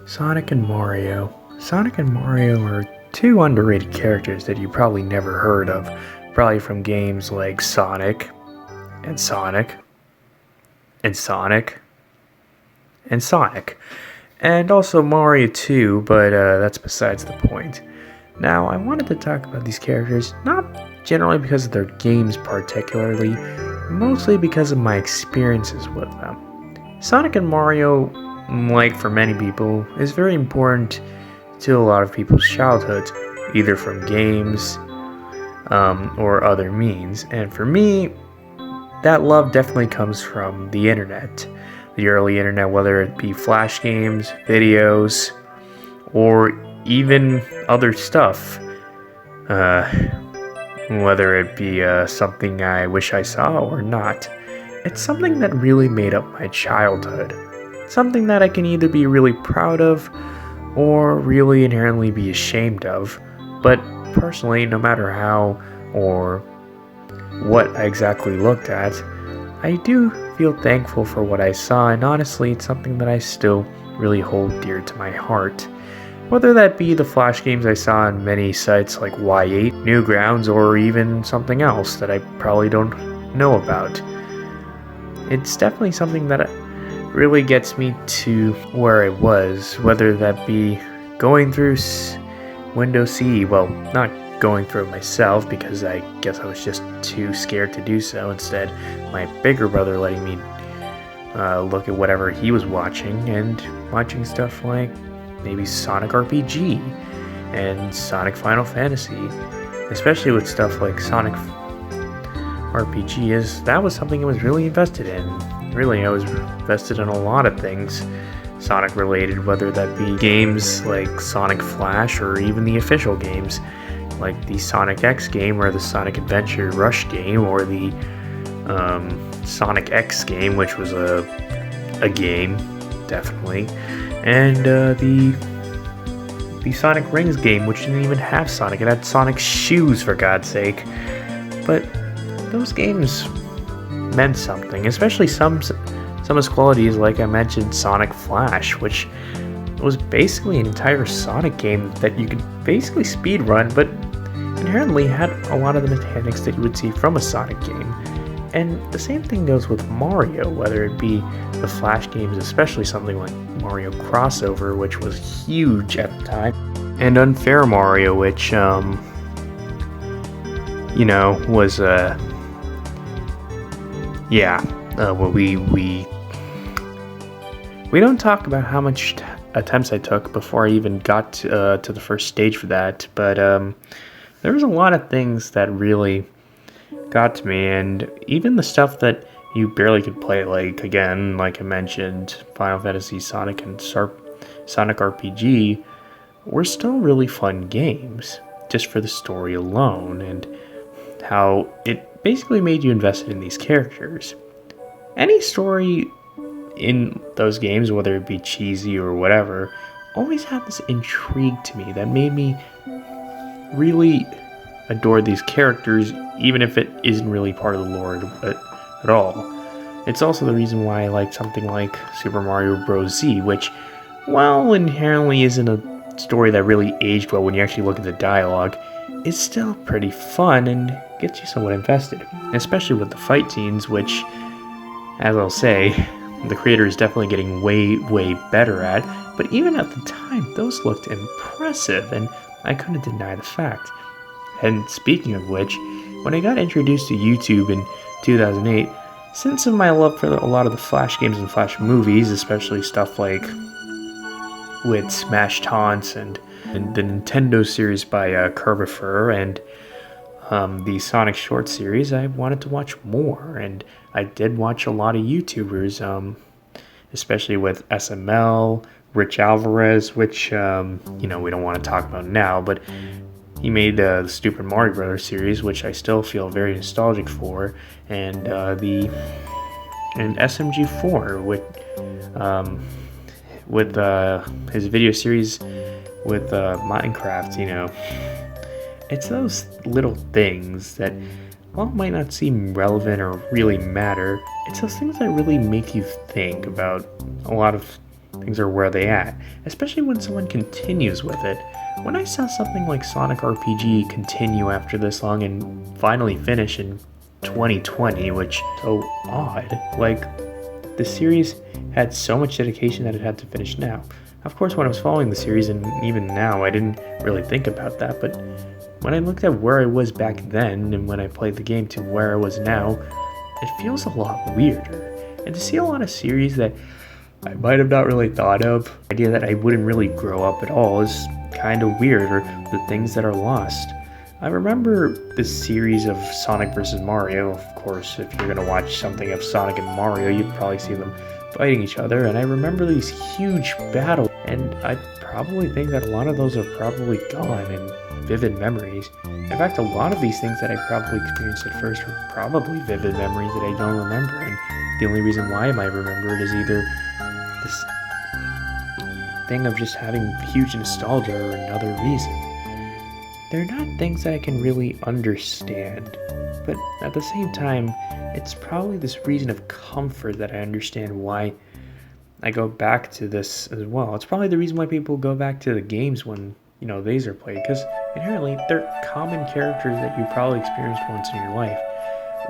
Sonic and Mario. Sonic and Mario are two underrated characters that you probably never heard of, probably from games like Sonic, and Sonic, and Sonic, and Sonic, and also Mario 2, but that's besides the point. Now, I wanted to talk about these characters, not generally because of their games particularly, mostly because of my experiences with them. Sonic and Mario, like for many people, is very important to a lot of people's childhoods, either from games or other means. And for me, that love definitely comes from the internet. The early internet, whether it be flash games, videos, or even other stuff. Whether it be something I wish I saw or not. It's something that really made up my childhood. Something that I can either be really proud of or really inherently be ashamed of. But personally, no matter how or what I exactly looked at, I do feel thankful for what I saw, and honestly, it's something that I still really hold dear to my heart. Whether that be the flash games I saw on many sites like Y8, Newgrounds, or even something else that I probably don't know about. It's definitely something that really gets me to where I was, whether that be going through Windows CE, well, not going through it myself because I guess I was just too scared to do so. Instead, my bigger brother letting me look at whatever he was watching, and watching stuff like maybe Sonic RPG and Sonic Final Fantasy, especially with stuff like Sonic RPG, that was something I was really invested in. Really, I was invested in a lot of things Sonic related, whether that be games like Sonic Flash or even the official games like the Sonic X game or the Sonic Adventure Rush game or the Sonic X game, which was a game, definitely, and the Sonic Rings game, which didn't even have Sonic. It had Sonic's shoes, for God's sake. But those games meant something, especially some as qualities, like I mentioned, Sonic Flash, which was basically an entire Sonic game that you could basically speedrun, but inherently had a lot of the mechanics that you would see from a Sonic game. And the same thing goes with Mario, whether it be the Flash games, especially something like Mario Crossover, which was huge at the time, and Unfair Mario, which, was, well, we don't talk about how much attempts I took before I even got to the first stage for that, but there was a lot of things that really got to me, and even the stuff that you barely could play, like I mentioned, Final Fantasy, Sonic, and Sonic RPG, were still really fun games, just for the story alone, and how it basically made you invested in these characters. Any story in those games, whether it be cheesy or whatever, always had this intrigue to me that made me really adore these characters, even if it isn't really part of the lore at all. It's also the reason why I like something like Super Mario Bros. Z, which, while inherently isn't a story that really aged well when you actually look at the dialogue, is still pretty fun and gets you somewhat invested, especially with the fight scenes, which, as I'll say, the creator is definitely getting way, way better at, but even at the time, those looked impressive, and I couldn't deny the fact. And speaking of which, when I got introduced to YouTube in 2008, since of my love for a lot of the Flash games and Flash movies, especially stuff like with Smash Taunts and the Nintendo series by Curvifer and the Sonic Short series, I wanted to watch more, and I did watch a lot of YouTubers, especially with SML, Rich Alvarez, which, we don't want to talk about now, but he made the Super Mario Brothers series, which I still feel very nostalgic for, and SMG4 with his video series with Minecraft. It's those little things that, while it might not seem relevant or really matter, it's those things that really make you think about a lot of things are where they at, especially when someone continues with it. When I saw something like Sonic RPG continue after this long and finally finish in 2020, which is so odd. Like, the series had so much dedication that it had to finish now. Of course, when I was following the series, and even now, I didn't really think about that, but when I looked at where I was back then and when I played the game to where I was now, it feels a lot weirder. And to see a lot of series that I might have not really thought of, the idea that I wouldn't really grow up at all is kind of weird, or the things that are lost. I remember this series of Sonic vs. Mario. Of course, if you're going to watch something of Sonic and Mario, you'd probably see them fighting each other, and I remember these huge battles, and I probably think that a lot of those are probably gone in vivid memories. In fact, a lot of these things that I probably experienced at first were probably vivid memories that I don't remember, and the only reason why I might remember it is either this thing of just having huge nostalgia or another reason. They're not things that I can really understand, but at the same time, it's probably this reason of comfort that I understand why I go back to this as well. It's probably the reason why people go back to the games when, these are played, because inherently they're common characters that you probably experienced once in your life.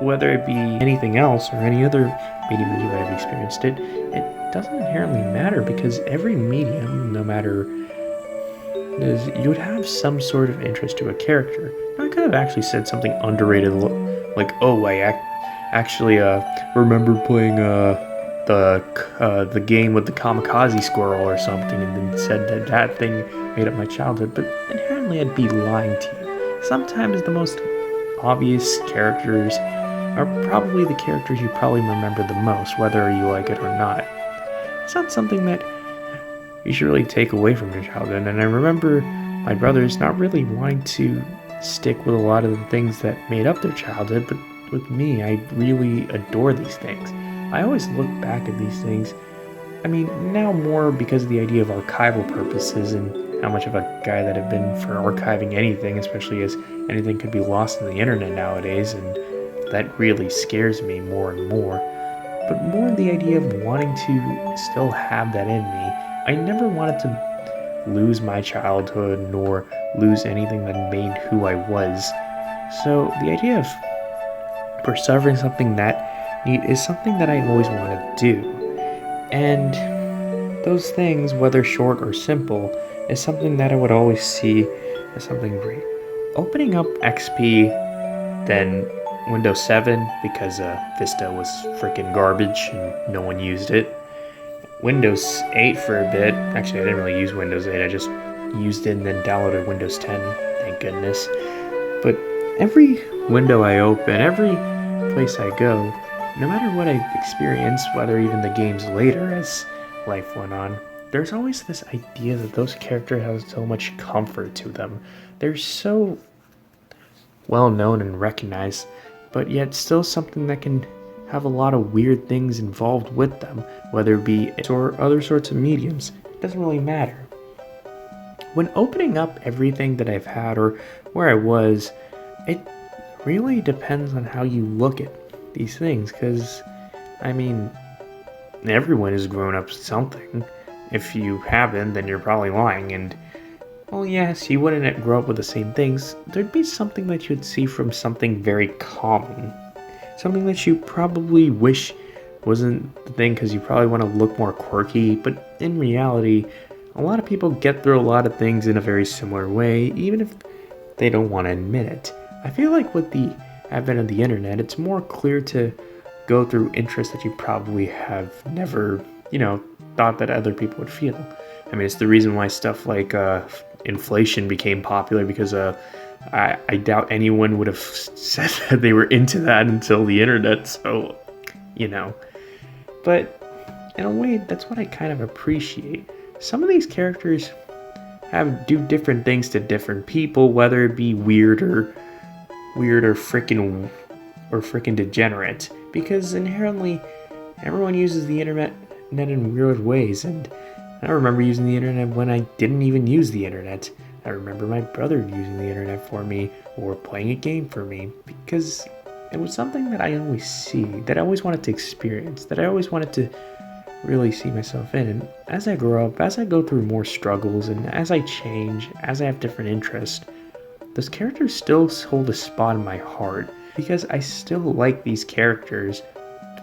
Whether it be anything else or any other medium that you might have experienced it doesn't inherently matter, because every medium, no matter, you would have some sort of interest to a character. Now, I could have actually said something underrated, like, oh, I actually remember playing the game with the kamikaze squirrel or something, and then said that thing made up my childhood, but inherently I'd be lying to you. Sometimes the most obvious characters are probably the characters you probably remember the most, whether you like it or not. It's not something that you should really take away from your childhood, and I remember my brothers not really wanting to stick with a lot of the things that made up their childhood, but with me, I really adore these things. I always look back at these things, now more because of the idea of archival purposes and how much of a guy that I've been for archiving anything, especially as anything could be lost on the internet nowadays, and that really scares me more and more. But more the idea of wanting to still have that in me. I never wanted to lose my childhood nor lose anything that made who I was. So the idea of preserving something that neat is something that I always want to do. And those things, whether short or simple, is something that I would always see as something great. Opening up XP, then Windows 7, because Vista was freaking garbage and no one used it. Windows 8 for a bit. Actually, I didn't really use Windows 8. I just used it and then downloaded Windows 10. Thank goodness. But every window I open, every place I go, no matter what I experience, whether even the games later as life went on, there's always this idea that those characters have so much comfort to them. They're so well known and recognized, but yet still something that can have a lot of weird things involved with them, whether it be or other sorts of mediums. It doesn't really matter. When opening up everything that I've had or where I was, it really depends on how you look at these things, because everyone has grown up something. If you haven't, then you're probably lying, and well, yes, you wouldn't grow up with the same things. There'd be something that you'd see from something very common. Something that you probably wish wasn't the thing, because you probably want to look more quirky, but in reality, a lot of people get through a lot of things in a very similar way, even if they don't want to admit it. I feel like with the advent of the internet, it's more clear to go through interests that you probably have never, thought that other people would feel. It's the reason why stuff like inflation became popular, because I doubt anyone would have said that they were into that until the internet, so, But in a way, that's what I kind of appreciate. Some of these characters do different things to different people, whether it be weird or freaking degenerate, because inherently everyone uses the internet in weird ways, and I remember using the internet when I didn't even use the internet. I remember my brother using the internet for me or playing a game for me, because it was something that I always see, that I always wanted to experience, that I always wanted to really see myself in. And as I grow up, as I go through more struggles, and as I change, as I have different interests, those characters still hold a spot in my heart because I still like these characters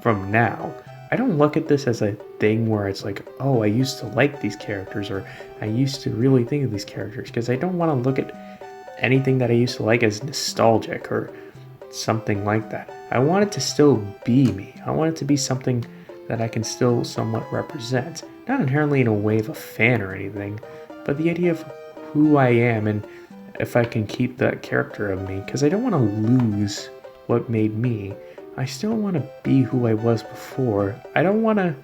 from now. I don't look at this as a thing where it's like, oh, I used to like these characters, or I used to really think of these characters, because I don't want to look at anything that I used to like as nostalgic or something like that. I want it to still be me. I want it to be something that I can still somewhat represent. Not inherently in a way of a fan or anything, but the idea of who I am, and if I can keep that character of me, because I don't want to lose what made me. I still want to be who I was before. I don't want to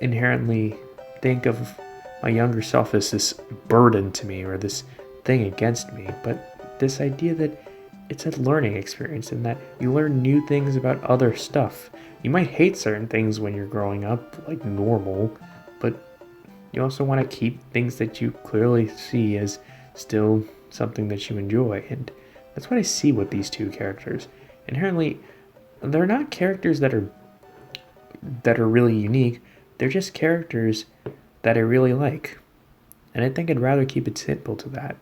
inherently think of my younger self as this burden to me or this thing against me, but this idea that it's a learning experience and that you learn new things about other stuff. You might hate certain things when you're growing up, like normal, but you also want to keep things that you clearly see as still something that you enjoy. And that's what I see with these two characters. Inherently, they're not characters that are really unique. They're just characters that I really like. And I think I'd rather keep it simple to that.